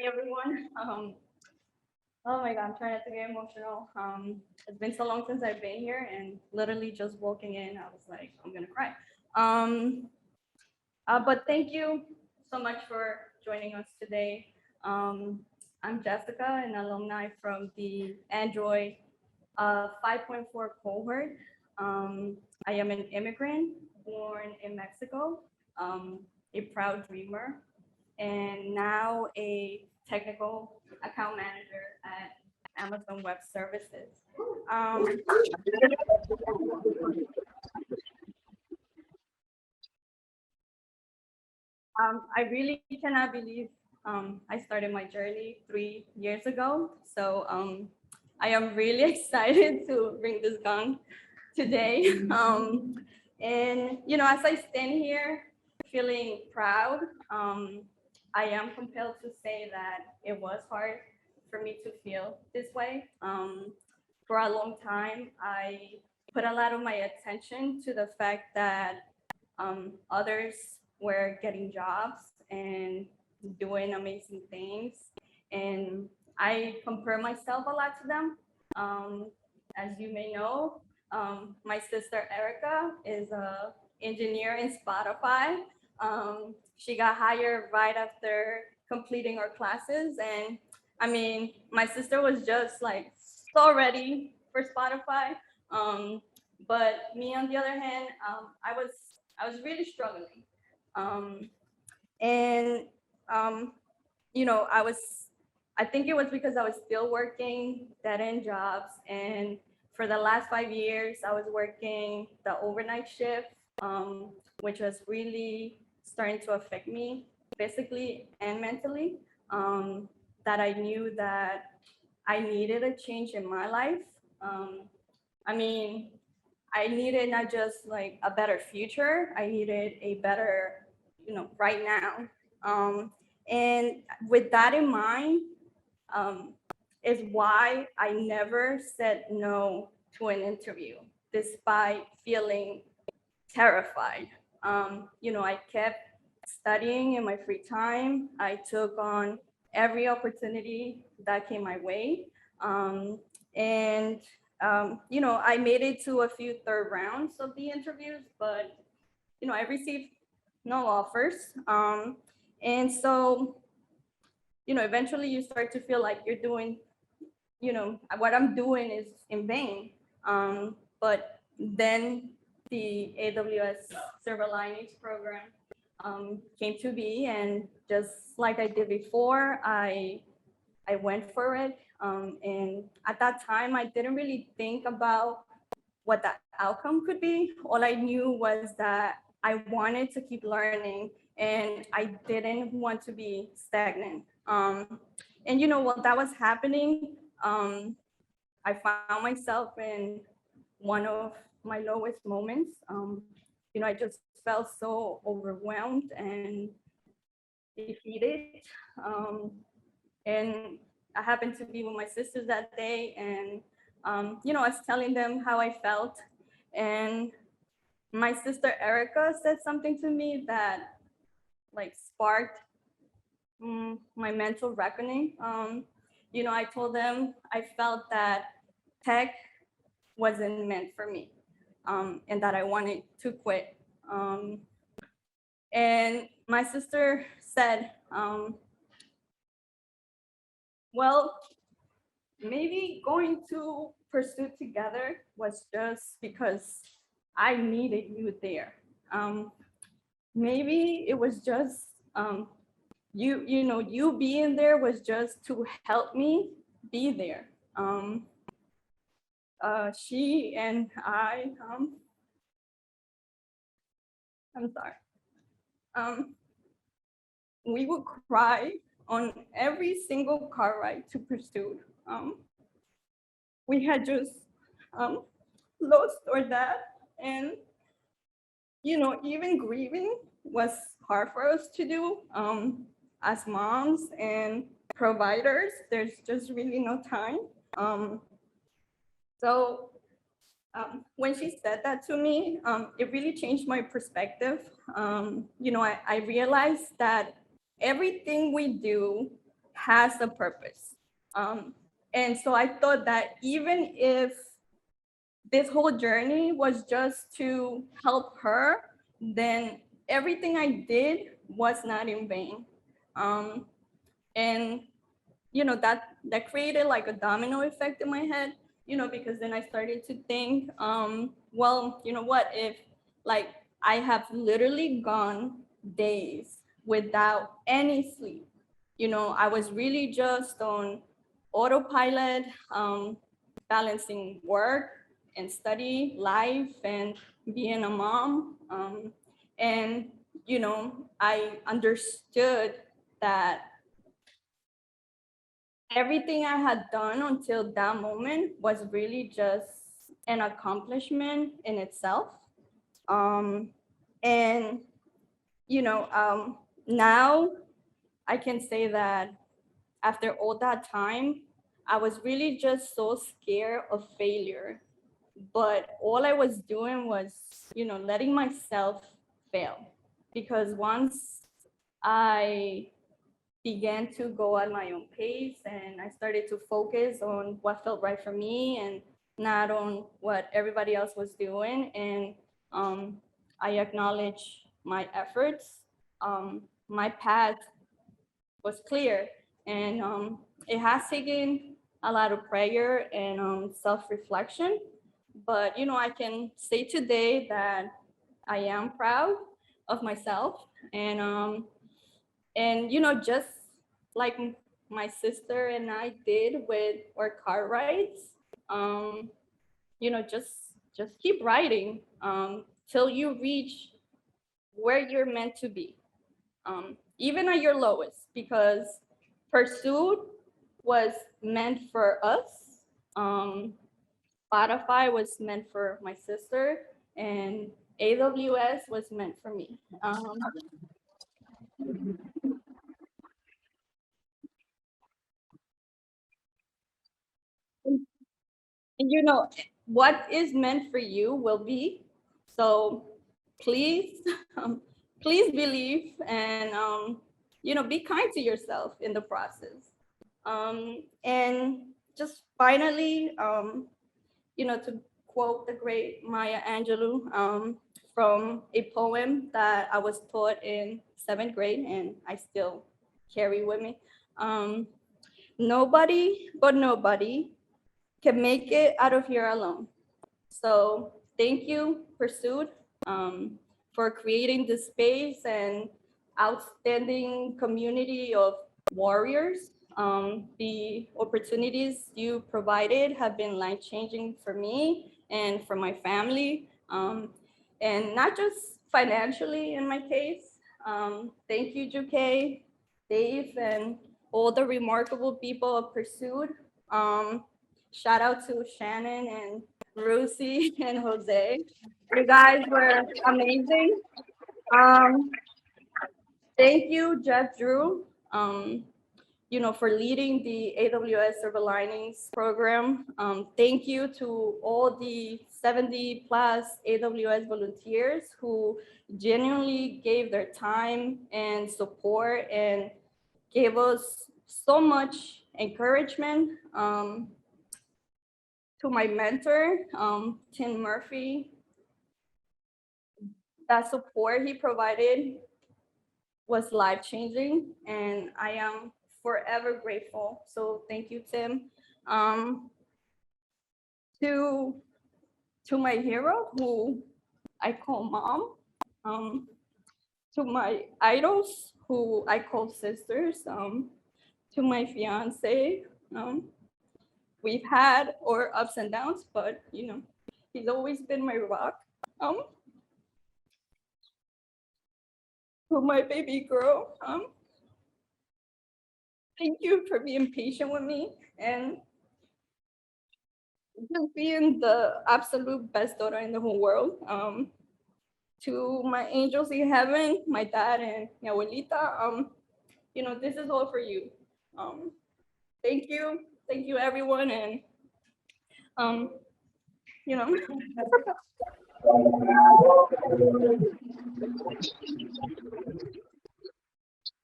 Hey everyone. Oh my God, I'm trying not to get emotional. It's been so long since I've been here, and literally just walking in, I was like, I'm gonna cry. Um, but thank you so much for joining us today. Um, I'm Jessica, an alumni from the Android 5.4 cohort. Um, I am an immigrant born in Mexico, a proud dreamer, and now a technical account manager at Amazon Web Services. Um, I really cannot believe I started my journey 3 years ago. So I am really excited to bring this Gong today. And as I stand here feeling proud, I am compelled to say that it was hard for me to feel this way. For a long time, I put a lot of my attention to the fact that others were getting jobs and doing amazing things. And I compare myself a lot to them. Um, as you may know, my sister Erica is a engineer in Spotify. She got hired right after completing her classes, and I mean, my sister was just like so ready for Spotify. Um, but me, on the other hand, I was really struggling, um, and um, I was. I think it was because I was still working dead end jobs, and for the last 5 years, I was working the overnight shift, which was really starting to affect me physically and mentally. Um, that I knew that I needed a change in my life. Um, I mean, I needed not just like a better future, I needed a better, right now. Um, and with that in mind, um, is why I never said no to an interview, despite feeling terrified. I kept studying in my free time. I took on every opportunity that came my way. Um, and, I made it to a few third rounds of the interviews, but, I received no offers. And so, eventually you start to feel like you're doing, what I'm doing is in vain. But then the AWS Server Lineage program came to be, and just like I did before, I went for it. And at that time, I didn't really think about what the outcome could be. All I knew was that I wanted to keep learning, and I didn't want to be stagnant. And while that was happening, I found myself in one of my lowest moments. I just felt so overwhelmed and defeated. Um, and I happened to be with my sisters that day, and I was telling them how I felt, and my sister Erica said something to me that like sparked my mental reckoning. I told them I felt that tech wasn't meant for me, and that I wanted to quit. Um, and my sister said, well, maybe going to pursue together was just because I needed you there. Um, Maybe it was just you being there was just to help me be there. She and I'm sorry. Um, we would cry on every single car ride to pursue. Um, we had just um, lost our dad, and even grieving was hard for us to do. As moms and providers, there's just really no time. Um, so when she said that to me, it really changed my perspective. I realized that everything we do has a purpose. And so I thought that even if this whole journey was just to help her, then everything I did was not in vain. Um, and that created like a domino effect in my head, because then I started to think, well, you know what, if like I have literally gone days without any sleep, I was really just on autopilot, balancing work and study life and being a mom, and I understood that everything I had done until that moment was really just an accomplishment in itself. Um, and, now I can say that after all that time, I was really just so scared of failure. But all I was doing was, letting myself fail. Because once I began to go at my own pace and I started to focus on what felt right for me and not on what everybody else was doing. And I acknowledge my efforts. My path was clear, and it has taken a lot of prayer and self-reflection. But I can say today that I am proud of myself, and just like my sister and I did with our car rides, um, just keep riding till you reach where you're meant to be, even at your lowest, because pursuit was meant for us. Spotify was meant for my sister, and AWS was meant for me. And what is meant for you will be. So please, please believe, and be kind to yourself in the process. And just finally, to quote the great Maya Angelou, from a poem that I was taught in 7th grade and I still carry with me. Um, Nobody but nobody can make it out of here alone. So thank you, Pursuit, for creating this space and outstanding community of warriors. The opportunities you provided have been life-changing for me and for my family, and not just financially in my case. Thank you, Juke, Dave, and all the remarkable people of Pursuit. Shout out to Shannon and Rusi and Jose. You guys were amazing. Um, Thank you, Jeff Drew, for leading the AWS Silver Linings program. Thank you to all the 70 plus AWS volunteers who genuinely gave their time and support and gave us so much encouragement. To my mentor, Tim Murphy, that support he provided was life-changing, and I am forever grateful. So thank you, Tim. Um, to my hero, who I call mom, to my idols, who I call sisters, to my fiance. We've had our ups and downs, but he's always been my rock. Um, to my baby girl, thank you for being patient with me and just being the absolute best daughter in the whole world. To my angels in heaven, my dad and mi abuelita, this is all for you. Um, thank you, everyone, and um, you know.